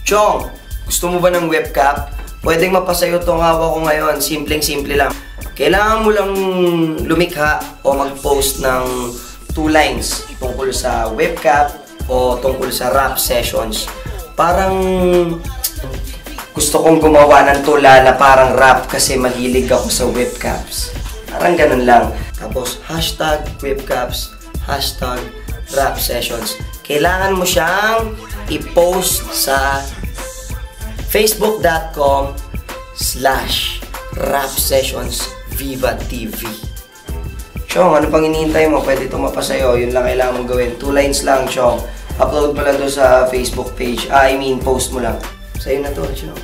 Chong, gusto mo ba ng webcam? Pwedeng mapasayo itong hawak ko ngayon. Simpleng-simple lang. Kailangan mo lang lumikha o mag-post ng 2 lines tungkol sa webcam o tungkol sa rap sessions. Parang gusto kong gumawa ng tula na parang rap kasi mahilig ako sa webcams. Parang ganun lang. Tapos hashtag webcams, hashtag rap sessions. Kailangan mo siyang i-post sa facebook.com/rapsessionsvivatv. Chong, ano pang hinihintay mo? Pwede itong mapasayo. Yun lang kailangan mong gawin. 2 lines lang, Chong. Upload mo lang doon sa Facebook page. Post mo lang. Sa'yo na to, Chong.